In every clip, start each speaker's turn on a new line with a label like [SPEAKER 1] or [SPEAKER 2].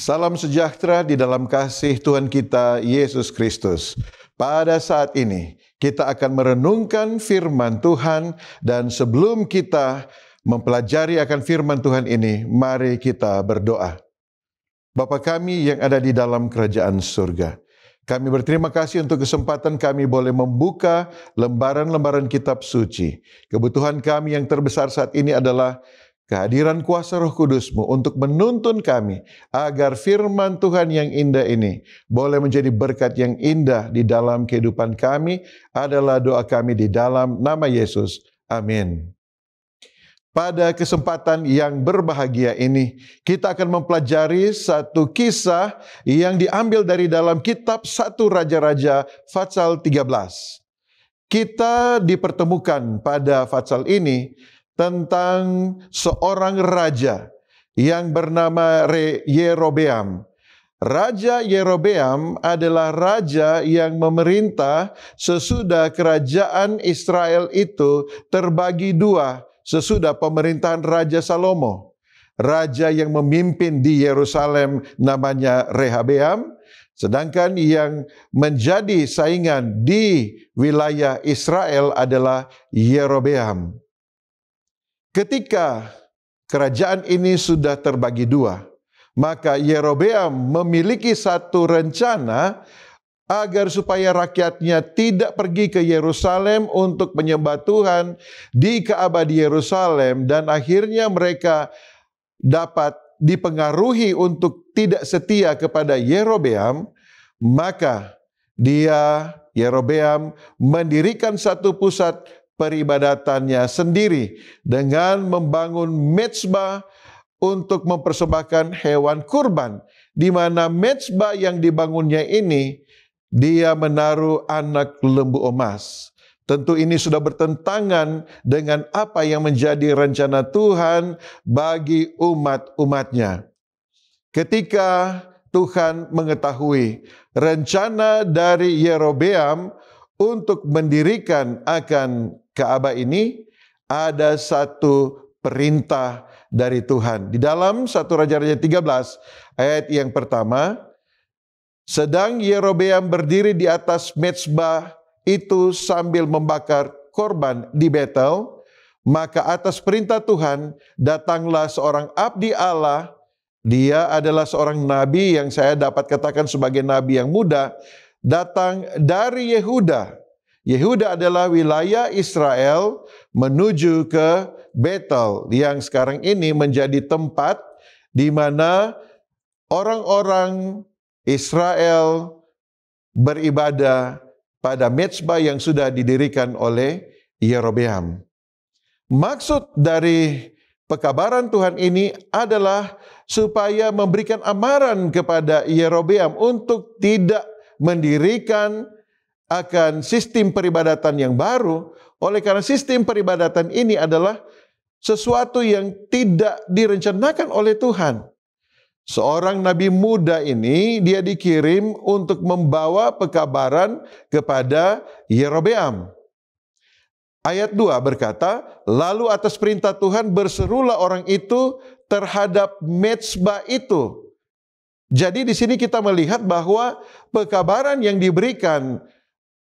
[SPEAKER 1] Salam sejahtera di dalam kasih Tuhan kita Yesus Kristus. Pada saat ini kita akan merenungkan firman Tuhan, dan sebelum kita mempelajari akan firman Tuhan ini, mari kita berdoa. Bapa kami yang ada di dalam kerajaan surga, kami berterima kasih untuk kesempatan kami boleh membuka lembaran-lembaran kitab suci. Kebutuhan kami yang terbesar saat ini adalah kehadiran kuasa Roh Kudus-Mu untuk menuntun kami agar firman Tuhan yang indah ini boleh menjadi berkat yang indah di dalam kehidupan kami. Adalah doa kami di dalam nama Yesus. Amin. Pada kesempatan yang berbahagia ini, kita akan mempelajari satu kisah yang diambil dari dalam kitab 1 Raja-Raja pasal 13. Kita dipertemukan pada pasal ini tentang seorang raja yang bernama Yerobeam. Raja Yerobeam adalah raja yang memerintah sesudah kerajaan Israel itu terbagi dua sesudah pemerintahan Raja Salomo. Raja yang memimpin di Yerusalem namanya Rehabeam, sedangkan yang menjadi saingan di wilayah Israel adalah Yerobeam. Ketika kerajaan ini sudah terbagi dua, maka Yerobeam memiliki satu rencana agar supaya rakyatnya tidak pergi ke Yerusalem untuk menyembah Tuhan di Ka'bah di Yerusalem, dan akhirnya mereka dapat dipengaruhi untuk tidak setia kepada Yerobeam. Maka Yerobeam mendirikan satu pusat peribadatannya sendiri dengan membangun mezbah untuk mempersembahkan hewan kurban, di mana mezbah yang dibangunnya ini dia menaruh anak lembu emas. Tentu ini sudah bertentangan dengan apa yang menjadi rencana Tuhan bagi umat-umatnya. Ketika Tuhan mengetahui rencana dari Yerobeam untuk mendirikan akan Ka'bah ini, ada satu perintah dari Tuhan. Di dalam 1 Raja-Raja 13 ayat yang pertama, sedang Yerobeam berdiri di atas mezbah itu sambil membakar korban di Betel, maka atas perintah Tuhan datanglah seorang abdi Allah. Dia adalah seorang nabi yang saya dapat katakan sebagai nabi yang muda, datang dari Yehuda. Yehuda adalah wilayah Israel menuju ke Betel, yang sekarang ini menjadi tempat di mana orang-orang Israel beribadah pada mezbah yang sudah didirikan oleh Yerobeam. Maksud dari pekabaran Tuhan ini adalah supaya memberikan amaran kepada Yerobeam untuk tidak mendirikan akan sistem peribadatan yang baru, oleh karena sistem peribadatan ini adalah sesuatu yang tidak direncanakan oleh Tuhan. Seorang nabi muda ini dia dikirim untuk membawa pekabaran kepada Yerobeam. Ayat 2 berkata, lalu atas perintah Tuhan berserulah orang itu terhadap mezbah itu. Jadi di sini kita melihat bahwa pekabaran yang diberikan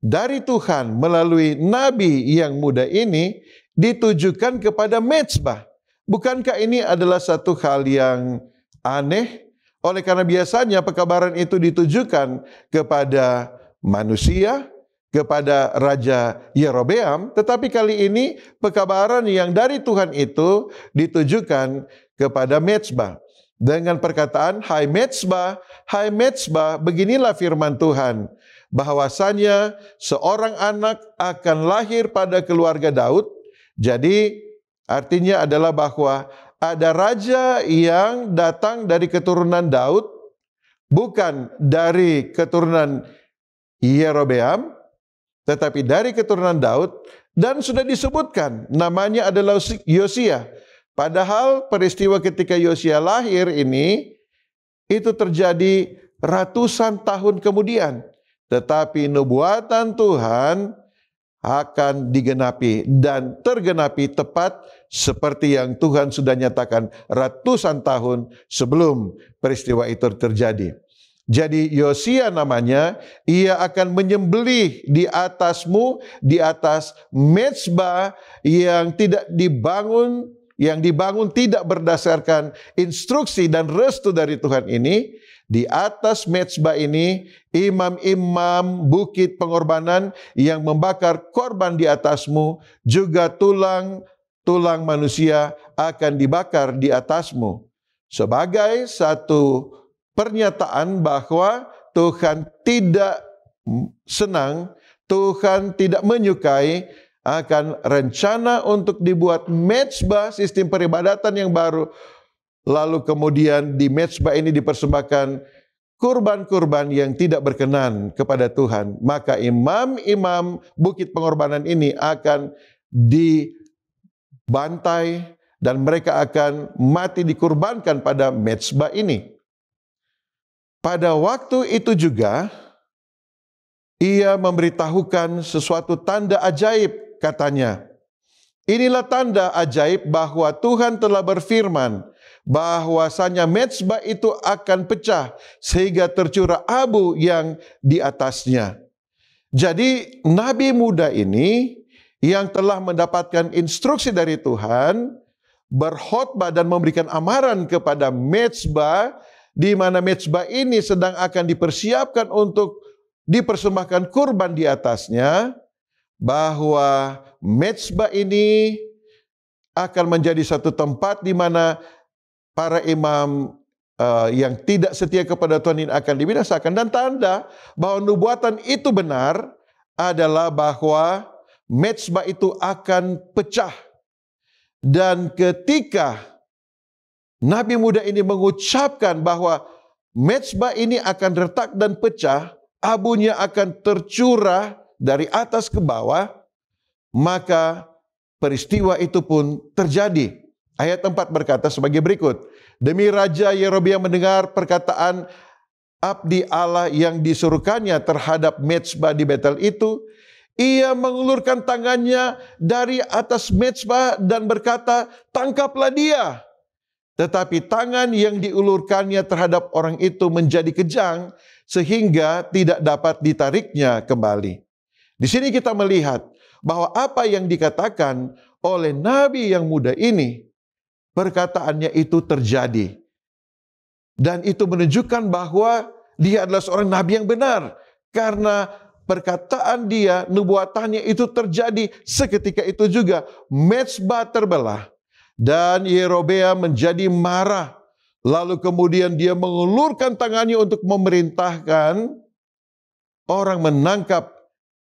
[SPEAKER 1] dari Tuhan melalui nabi yang muda ini ditujukan kepada mezbah. Bukankah ini adalah satu hal yang aneh? Oleh karena biasanya pekabaran itu ditujukan kepada manusia, kepada Raja Yerobeam, tetapi kali ini pekabaran yang dari Tuhan itu ditujukan kepada mezbah. Dengan perkataan, hai mezbah, beginilah firman Tuhan, bahwasanya seorang anak akan lahir pada keluarga Daud. Jadi artinya adalah bahwa ada raja yang datang dari keturunan Daud, bukan dari keturunan Yerobeam, tetapi dari keturunan Daud, dan sudah disebutkan namanya adalah Yosia. Padahal peristiwa ketika Yosia lahir ini itu terjadi ratusan tahun kemudian. Tetapi nubuatan Tuhan akan digenapi dan tergenapi tepat seperti yang Tuhan sudah nyatakan ratusan tahun sebelum peristiwa itu terjadi. Jadi Yosia namanya, ia akan menyembelih di atasmu, di atas mezbah yang tidak dibangun, yang dibangun tidak berdasarkan instruksi dan restu dari Tuhan ini. Di atas mezbah ini, imam-imam bukit pengorbanan yang membakar korban di atasmu, juga tulang manusia akan dibakar di atasmu. Sebagai satu pernyataan bahwa Tuhan tidak senang, Tuhan tidak menyukai akan rencana untuk dibuat mezbah sistem peribadatan yang baru. Lalu kemudian di mezbah ini dipersembahkan kurban-kurban yang tidak berkenan kepada Tuhan. Maka imam-imam bukit pengorbanan ini akan dibantai dan mereka akan mati dikurbankan pada mezbah ini. Pada waktu itu juga, ia memberitahukan sesuatu tanda ajaib, katanya. Inilah tanda ajaib bahwa Tuhan telah berfirman, bahwasanya mezbah itu akan pecah, sehingga tercurah abu yang di atasnya. Jadi, nabi muda ini yang telah mendapatkan instruksi dari Tuhan, berkhotbah dan memberikan amaran kepada mezbah, di mana mezbah ini sedang akan dipersiapkan untuk dipersembahkan kurban di atasnya, bahwa mezbah ini akan menjadi satu tempat di mana para imam yang tidak setia kepada Tuhan ini akan dibinasakan. Dan tanda bahwa nubuatan itu benar adalah bahwa mezbah itu akan pecah. Dan ketika nabi muda ini mengucapkan bahwa mezbah ini akan retak dan pecah, abunya akan tercurah dari atas ke bawah, maka peristiwa itu pun terjadi. Ayat 4 berkata sebagai berikut, demi Raja Yerobeam mendengar perkataan abdi Allah yang disuruhkannya terhadap mezbah di Betel itu, ia mengulurkan tangannya dari atas mezbah dan berkata, tangkaplah dia. Tetapi tangan yang diulurkannya terhadap orang itu menjadi kejang sehingga tidak dapat ditariknya kembali. Di sini kita melihat bahwa apa yang dikatakan oleh nabi yang muda ini, perkataannya itu terjadi. Dan itu menunjukkan bahwa dia adalah seorang nabi yang benar. Karena perkataan dia, nubuatannya itu terjadi seketika itu juga. Mezbah terbelah. Dan Yerobeam menjadi marah. Lalu kemudian dia mengulurkan tangannya untuk memerintahkan orang menangkap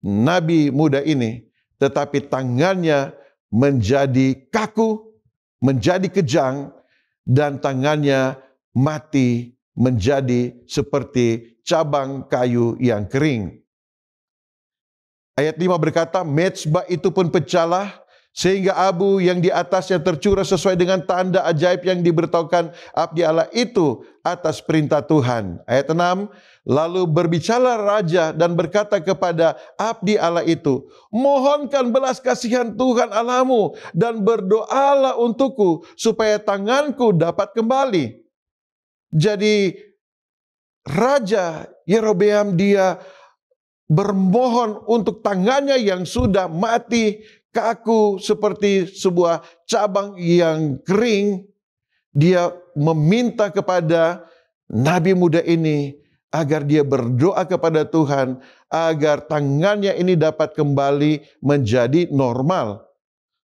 [SPEAKER 1] nabi muda ini. Tetapi tangannya menjadi kaku, menjadi kejang, dan tangannya mati menjadi seperti cabang kayu yang kering. Ayat 5 berkata, mezbah itu pun pecahlah, sehingga abu yang di atasnya tercurah sesuai dengan tanda ajaib yang diberitahukan abdi Allah itu atas perintah Tuhan. Ayat 6, lalu berbicara raja dan berkata kepada abdi Allah itu, mohonkan belas kasihan Tuhan Allahmu dan berdoalah untukku supaya tanganku dapat kembali. Jadi Raja Yerobeam dia bermohon untuk tangannya yang sudah mati, kaku seperti sebuah cabang yang kering. Dia meminta kepada nabi muda ini agar dia berdoa kepada Tuhan agar tangannya ini dapat kembali menjadi normal.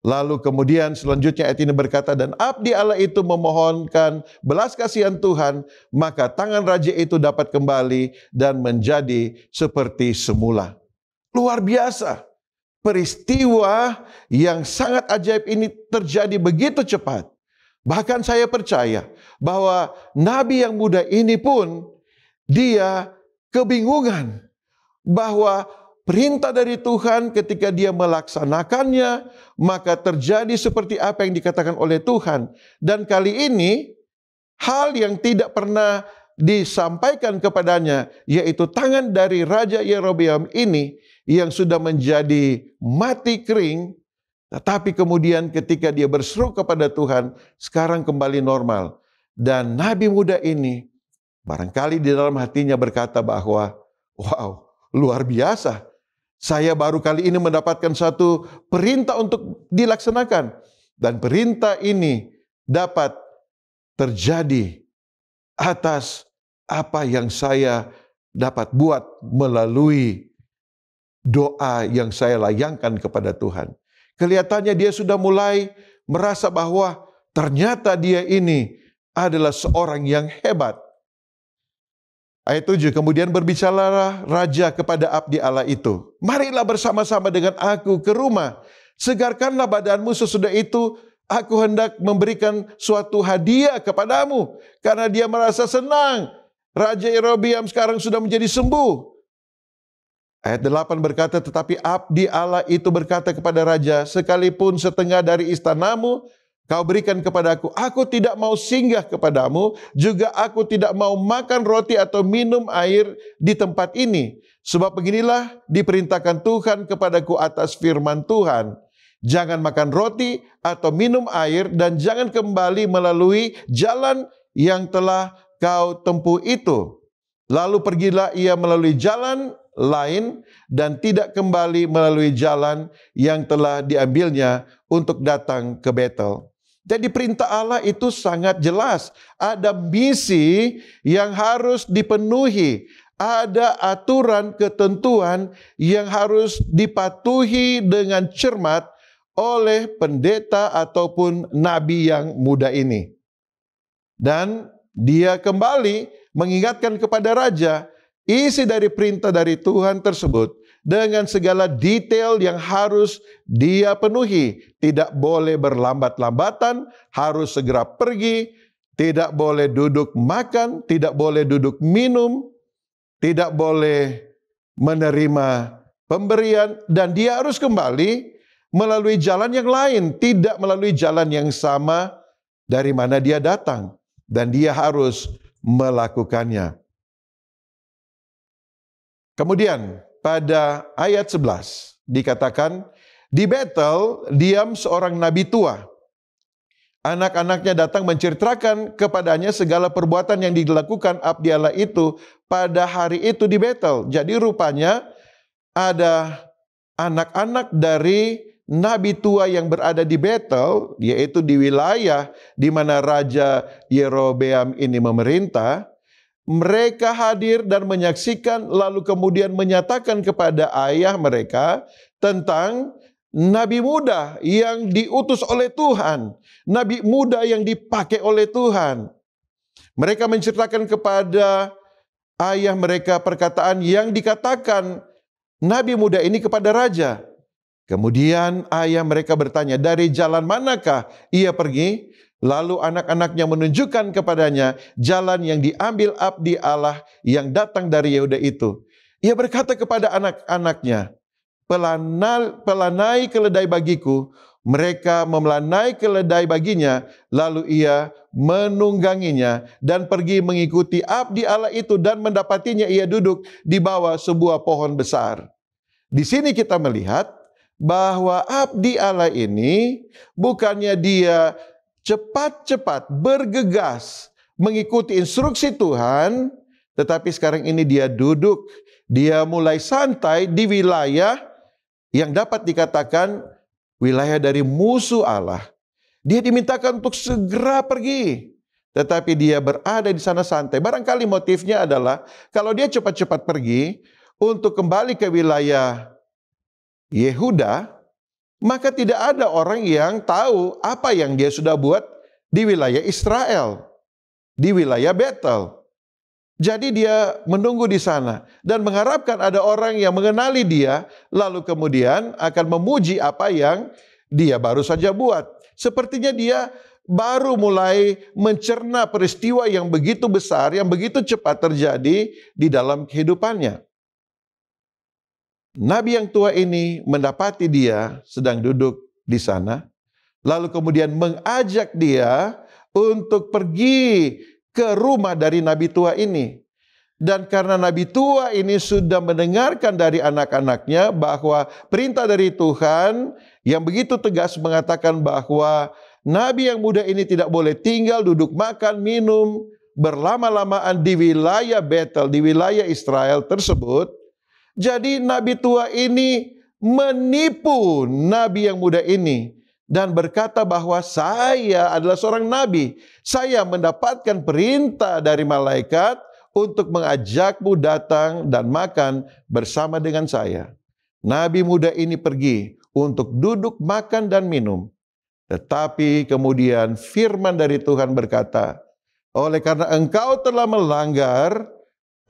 [SPEAKER 1] Lalu kemudian selanjutnya ayat ini berkata, dan abdi Allah itu memohonkan belas kasihan Tuhan, maka tangan raja itu dapat kembali dan menjadi seperti semula. Luar biasa. Peristiwa yang sangat ajaib ini terjadi begitu cepat. Bahkan saya percaya bahwa nabi yang muda ini pun dia kebingungan bahwa perintah dari Tuhan ketika dia melaksanakannya, maka terjadi seperti apa yang dikatakan oleh Tuhan. Dan kali ini, hal yang tidak pernah disampaikan kepadanya, yaitu tangan dari Raja Yerobeam ini, yang sudah menjadi mati kering, tetapi kemudian ketika dia berseru kepada Tuhan, sekarang kembali normal. Dan nabi muda ini barangkali di dalam hatinya berkata bahwa, wow, luar biasa. Saya baru kali ini mendapatkan satu perintah untuk dilaksanakan. Dan perintah ini dapat terjadi atas apa yang saya dapat buat melalui doa yang saya layangkan kepada Tuhan. Kelihatannya dia sudah mulai merasa bahwa ternyata dia ini adalah seorang yang hebat. Ayat 7, kemudian berbicaralah raja kepada abdi Allah itu. Marilah bersama-sama dengan aku ke rumah. Segarkanlah badanmu, sesudah itu aku hendak memberikan suatu hadiah kepadamu. Karena dia merasa senang. Raja Yerobeam sekarang sudah menjadi sembuh. Ayat 8 berkata, tetapi abdi Allah itu berkata kepada raja, sekalipun setengah dari istanamu kau berikan kepadaku, aku tidak mau singgah kepadamu, juga aku tidak mau makan roti atau minum air di tempat ini. Sebab beginilah diperintahkan Tuhan kepadaku atas firman Tuhan. Jangan makan roti atau minum air dan jangan kembali melalui jalan yang telah kau tempuh itu. Lalu pergilah ia melalui jalan lain dan tidak kembali melalui jalan yang telah diambilnya untuk datang ke Betel. Jadi perintah Allah itu sangat jelas. Ada misi yang harus dipenuhi. Ada aturan ketentuan yang harus dipatuhi dengan cermat oleh pendeta ataupun nabi yang muda ini. Dan dia kembali mengingatkan kepada raja isi dari perintah dari Tuhan tersebut dengan segala detail yang harus dia penuhi. Tidak boleh berlambat-lambatan, harus segera pergi, tidak boleh duduk makan, tidak boleh duduk minum, tidak boleh menerima pemberian, dan dia harus kembali melalui jalan yang lain, tidak melalui jalan yang sama dari mana dia datang. Dan dia harus melakukannya. Kemudian pada ayat 11 dikatakan, di Betel diam seorang nabi tua. Anak-anaknya datang menceritakan kepadanya segala perbuatan yang dilakukan abdi Allah itu pada hari itu di Betel. Jadi rupanya ada anak-anak dari nabi tua yang berada di Betel, yaitu di wilayah di mana Raja Yerobeam ini memerintah. Mereka hadir dan menyaksikan, lalu kemudian menyatakan kepada ayah mereka tentang nabi muda yang diutus oleh Tuhan, nabi muda yang dipakai oleh Tuhan. Mereka menceritakan kepada ayah mereka perkataan yang dikatakan nabi muda ini kepada raja. Kemudian ayah mereka bertanya, dari jalan manakah ia pergi? Lalu anak-anaknya menunjukkan kepadanya jalan yang diambil abdi Allah yang datang dari Yehuda itu. Ia berkata kepada anak-anaknya, pelanai keledai bagiku. Mereka memelanai keledai baginya, lalu ia menungganginya dan pergi mengikuti abdi Allah itu, dan mendapatinya ia duduk di bawah sebuah pohon besar. Di sini kita melihat bahwa abdi Allah ini bukannya dia cepat-cepat bergegas mengikuti instruksi Tuhan, tetapi sekarang ini dia duduk, dia mulai santai di wilayah yang dapat dikatakan wilayah dari musuh Allah. Dia dimintakan untuk segera pergi, tetapi dia berada di sana santai. Barangkali motifnya adalah kalau dia cepat-cepat pergi untuk kembali ke wilayah Yehuda, maka tidak ada orang yang tahu apa yang dia sudah buat di wilayah Israel, di wilayah Betel. Jadi dia menunggu di sana dan mengharapkan ada orang yang mengenali dia, lalu kemudian akan memuji apa yang dia baru saja buat. Sepertinya dia baru mulai mencerna peristiwa yang begitu besar, yang begitu cepat terjadi di dalam kehidupannya. Nabi yang tua ini mendapati dia sedang duduk di sana, lalu kemudian mengajak dia untuk pergi ke rumah dari nabi tua ini. Dan karena nabi tua ini sudah mendengarkan dari anak-anaknya bahwa perintah dari Tuhan yang begitu tegas mengatakan bahwa nabi yang muda ini tidak boleh tinggal, duduk, makan, minum berlama-lamaan di wilayah Betel, di wilayah Israel tersebut. Jadi nabi tua ini menipu nabi yang muda ini dan berkata bahwa saya adalah seorang nabi. Saya mendapatkan perintah dari malaikat untuk mengajakmu datang dan makan bersama dengan saya. Nabi muda ini pergi untuk duduk, makan, dan minum. Tetapi kemudian firman dari Tuhan berkata, oleh karena engkau telah melanggar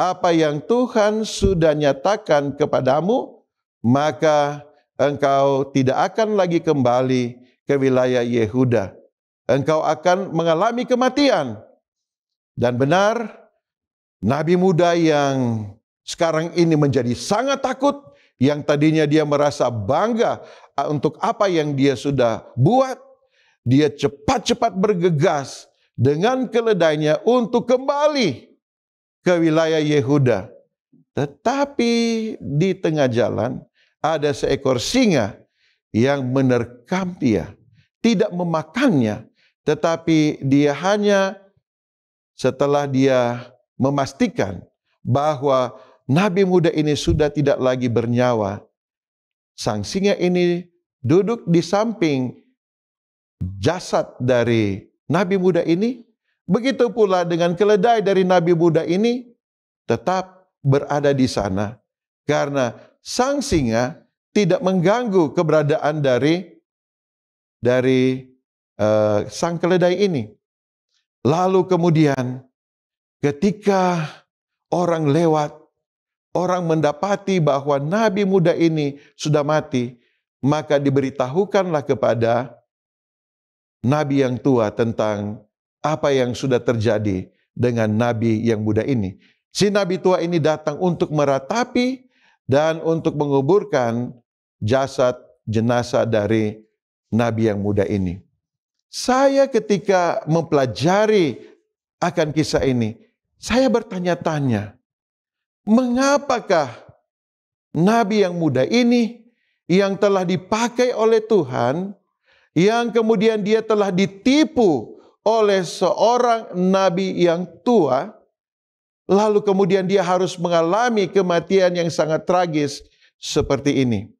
[SPEAKER 1] apa yang Tuhan sudah nyatakan kepadamu, maka engkau tidak akan lagi kembali ke wilayah Yehuda. Engkau akan mengalami kematian. Dan benar, nabi muda yang sekarang ini menjadi sangat takut, yang tadinya dia merasa bangga untuk apa yang dia sudah buat, dia cepat-cepat bergegas dengan keledainya untuk kembali ke wilayah Yehuda. Tetapi di tengah jalan ada seekor singa yang menerkam dia, tidak memakannya, tetapi dia hanya setelah dia memastikan bahwa nabi muda ini sudah tidak lagi bernyawa, sang singa ini duduk di samping jasad dari nabi muda ini. Begitu pula dengan keledai dari nabi muda ini tetap berada di sana, karena sang singa tidak mengganggu keberadaan dari sang keledai ini. Lalu kemudian ketika orang lewat, orang mendapati bahwa nabi muda ini sudah mati, maka diberitahukanlah kepada nabi yang tua tentang apa yang sudah terjadi dengan nabi yang muda ini. Si nabi tua ini datang untuk meratapi dan untuk menguburkan jasad jenazah dari nabi yang muda ini. Saya ketika mempelajari akan kisah ini, saya bertanya-tanya, mengapakah nabi yang muda ini yang telah dipakai oleh Tuhan, yang kemudian dia telah ditipu oleh seorang nabi yang tua, lalu kemudian dia harus mengalami kematian yang sangat tragis seperti ini?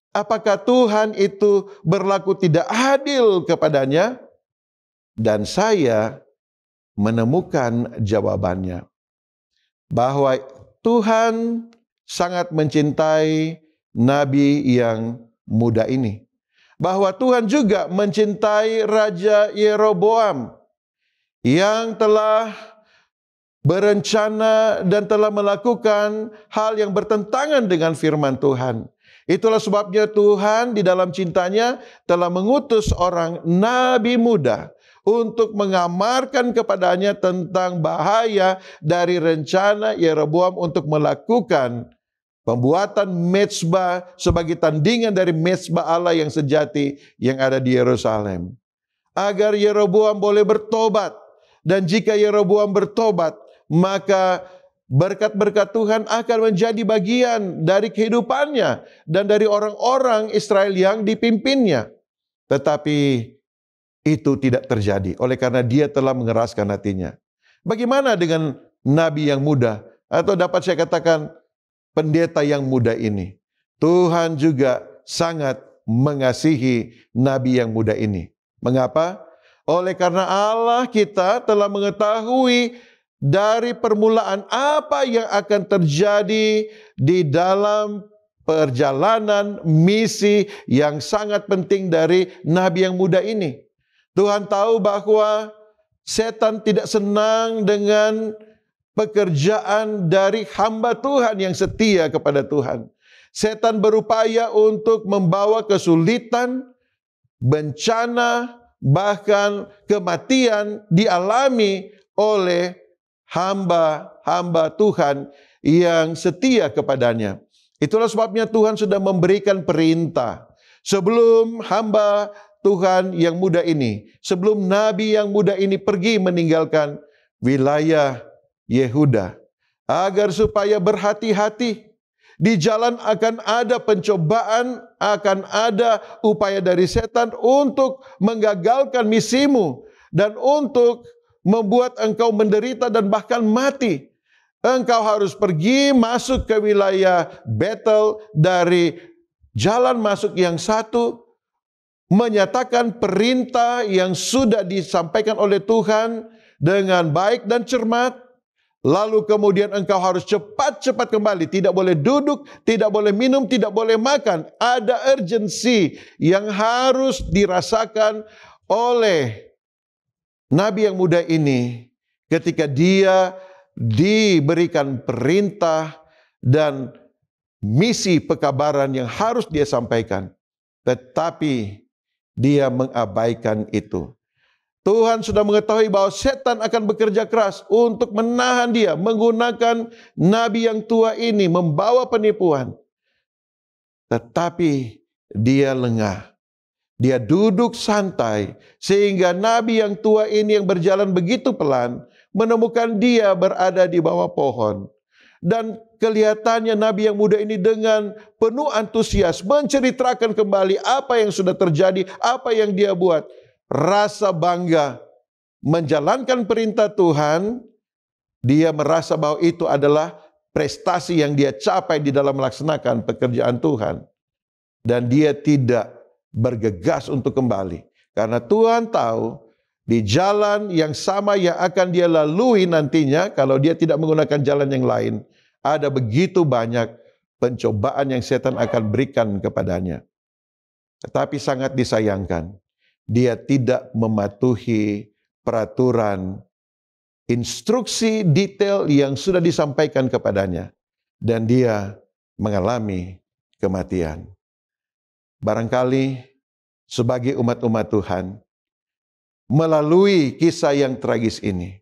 [SPEAKER 1] Apakah Tuhan itu berlaku tidak adil kepadanya? Dan saya menemukan jawabannya, bahwa Tuhan sangat mencintai nabi yang muda ini. Bahwa Tuhan juga mencintai Raja Yeroboam yang telah berencana dan telah melakukan hal yang bertentangan dengan firman Tuhan. Itulah sebabnya Tuhan di dalam cintanya telah mengutus orang nabi muda untuk mengamarkan kepadanya tentang bahaya dari rencana Yeroboam untuk melakukan pembuatan mezbah sebagai tandingan dari mezbah Allah yang sejati yang ada di Yerusalem. Agar Yeroboam boleh bertobat. Dan jika Yeroboam bertobat, maka berkat-berkat Tuhan akan menjadi bagian dari kehidupannya dan dari orang-orang Israel yang dipimpinnya. Tetapi itu tidak terjadi oleh karena dia telah mengeraskan hatinya. Bagaimana dengan nabi yang muda? Atau dapat saya katakan pendeta yang muda ini? Tuhan juga sangat mengasihi nabi yang muda ini. Mengapa? Oleh karena Allah kita telah mengetahui dari permulaan apa yang akan terjadi di dalam perjalanan misi yang sangat penting dari nabi yang muda ini. Tuhan tahu bahwa setan tidak senang dengan pekerjaan dari hamba Tuhan yang setia kepada Tuhan. Setan berupaya untuk membawa kesulitan, bencana, bahkan kematian dialami oleh hamba-hamba Tuhan yang setia kepadanya. Itulah sebabnya Tuhan sudah memberikan perintah sebelum hamba Tuhan yang muda ini, sebelum nabi yang muda ini pergi meninggalkan wilayah Yehuda. agar supaya berhati-hati. Di jalan akan ada pencobaan, akan ada upaya dari setan untuk menggagalkan misimu dan untuk membuat engkau menderita dan bahkan mati. Engkau harus pergi masuk ke wilayah battle dari jalan masuk yang satu, menyatakan perintah yang sudah disampaikan oleh Tuhan dengan baik dan cermat. Lalu kemudian engkau harus cepat-cepat kembali. Tidak boleh duduk, tidak boleh minum, tidak boleh makan. Ada urgensi yang harus dirasakan oleh nabi yang muda ini ketika dia diberikan perintah dan misi pekabaran yang harus dia sampaikan. Tetapi dia mengabaikan itu. Tuhan sudah mengetahui bahwa setan akan bekerja keras untuk menahan dia, menggunakan nabi yang tua ini, membawa penipuan. Tetapi dia lengah. Dia duduk santai, sehingga nabi yang tua ini yang berjalan begitu pelan, menemukan dia berada di bawah pohon. Dan kelihatannya nabi yang muda ini dengan penuh antusias menceritakan kembali apa yang sudah terjadi, apa yang dia buat. Rasa bangga menjalankan perintah Tuhan, dia merasa bahwa itu adalah prestasi yang dia capai di dalam melaksanakan pekerjaan Tuhan. Dan dia tidak bergegas untuk kembali. Karena Tuhan tahu di jalan yang sama yang akan dia lalui nantinya, kalau dia tidak menggunakan jalan yang lain, ada begitu banyak pencobaan yang setan akan berikan kepadanya. Tetapi sangat disayangkan, dia tidak mematuhi peraturan, instruksi detail yang sudah disampaikan kepadanya. Dan dia mengalami kematian. Barangkali sebagai umat-umat Tuhan, melalui kisah yang tragis ini,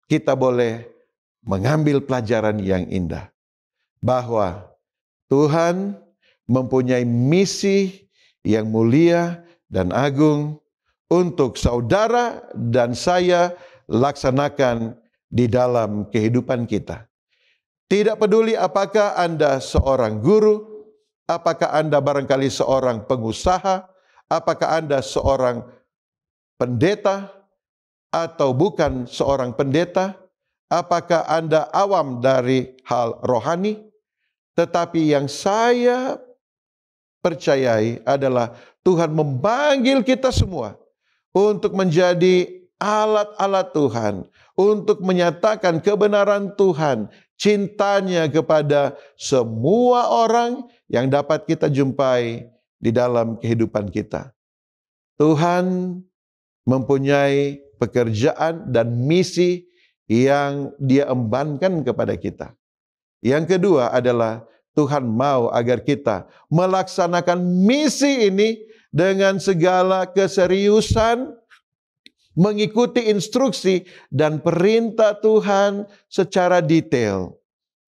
[SPEAKER 1] kita boleh mengambil pelajaran yang indah. Bahwa Tuhan mempunyai misi yang mulia dan agung untuk saudara dan saya laksanakan di dalam kehidupan kita. Tidak peduli apakah Anda seorang guru, apakah Anda barangkali seorang pengusaha, apakah Anda seorang pendeta atau bukan seorang pendeta, apakah Anda awam dari hal rohani, tetapi yang saya percayai adalah Tuhan memanggil kita semua untuk menjadi alat-alat Tuhan, untuk menyatakan kebenaran Tuhan, cintanya kepada semua orang yang dapat kita jumpai di dalam kehidupan kita. Tuhan mempunyai pekerjaan dan misi yang Dia embankan kepada kita. Yang kedua adalah Tuhan mau agar kita melaksanakan misi ini dengan segala keseriusan, mengikuti instruksi dan perintah Tuhan secara detail.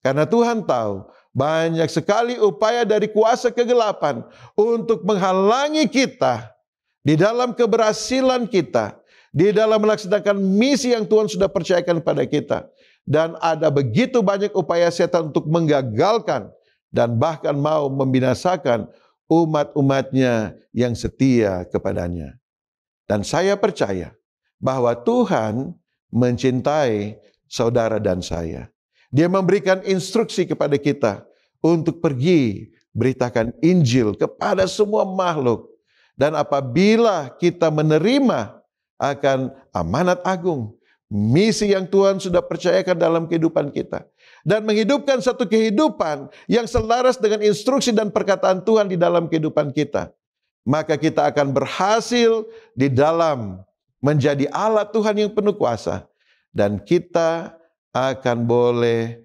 [SPEAKER 1] Karena Tuhan tahu banyak sekali upaya dari kuasa kegelapan untuk menghalangi kita di dalam keberhasilan kita, di dalam melaksanakan misi yang Tuhan sudah percayakan pada kita. Dan ada begitu banyak upaya setan untuk menggagalkan dan bahkan mau membinasakan umat-umatnya yang setia kepadanya. Dan saya percaya bahwa Tuhan mencintai saudara dan saya. Dia memberikan instruksi kepada kita untuk pergi beritakan Injil kepada semua makhluk. Dan apabila kita menerima akan amanat agung, misi yang Tuhan sudah percayakan dalam kehidupan kita, dan menghidupkan satu kehidupan yang selaras dengan instruksi dan perkataan Tuhan di dalam kehidupan kita, maka kita akan berhasil di dalam menjadi alat Tuhan yang penuh kuasa, dan kita akan boleh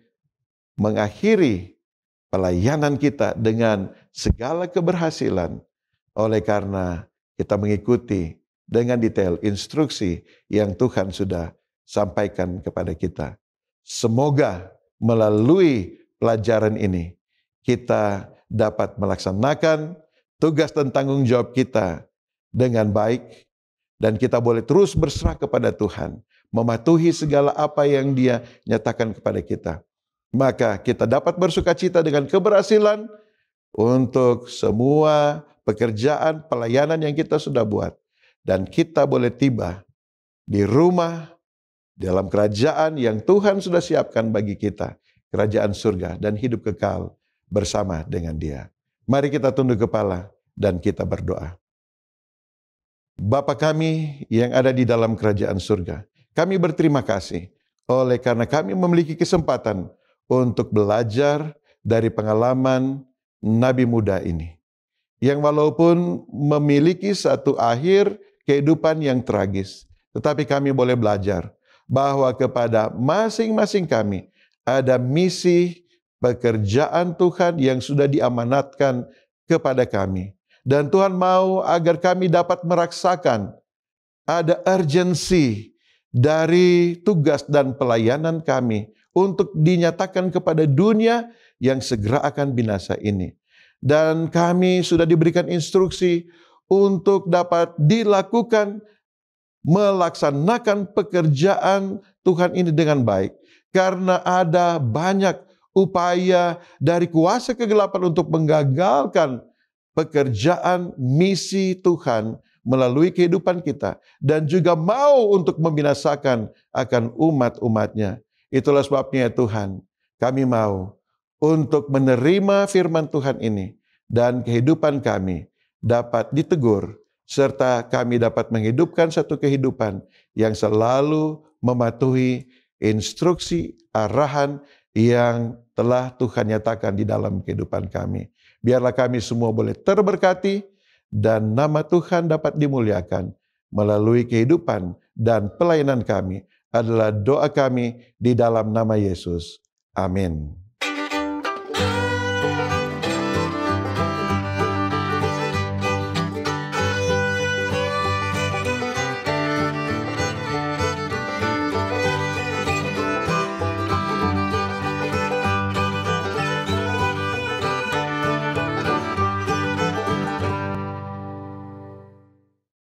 [SPEAKER 1] mengakhiri pelayanan kita dengan segala keberhasilan oleh karena kita mengikuti dengan detail instruksi yang Tuhan sudah sampaikan kepada kita. Semoga melalui pelajaran ini kita dapat melaksanakan tugas dan tanggung jawab kita dengan baik, dan kita boleh terus berserah kepada Tuhan, mematuhi segala apa yang Dia nyatakan kepada kita. maka kita dapat bersukacita dengan keberhasilan untuk semua pekerjaan pelayanan yang kita sudah buat. Dan kita boleh tiba di rumah dalam kerajaan yang Tuhan sudah siapkan bagi kita, kerajaan surga, dan hidup kekal bersama dengan Dia. Mari kita tunduk kepala dan kita berdoa. Bapa kami yang ada di dalam kerajaan surga, kami berterima kasih oleh karena kami memiliki kesempatan untuk belajar dari pengalaman Nabi muda ini, yang walaupun memiliki satu akhir kehidupan yang tragis, tetapi kami boleh belajar bahwa kepada masing-masing kami ada misi pekerjaan Tuhan yang sudah diamanatkan kepada kami. Dan Tuhan mau agar kami dapat merasakan ada urgensi dari tugas dan pelayanan kami untuk dinyatakan kepada dunia yang segera akan binasa ini. Dan kami sudah diberikan instruksi untuk dapat dilakukan, melaksanakan pekerjaan Tuhan ini dengan baik. Karena ada banyak upaya dari kuasa kegelapan untuk menggagalkan pekerjaan misi Tuhan melalui kehidupan kita. Dan juga mau untuk membinasakan akan umat-umatnya. Itulah sebabnya Tuhan, kami mau untuk menerima firman Tuhan ini. Dan kehidupan kami dapat ditegur, serta kami dapat menghidupkan satu kehidupan yang selalu mematuhi instruksi arahan yang telah Tuhan nyatakan di dalam kehidupan kami. Biarlah kami semua boleh terberkati dan nama Tuhan dapat dimuliakan melalui kehidupan dan pelayanan kami adalah doa kami di dalam nama Yesus. Amin.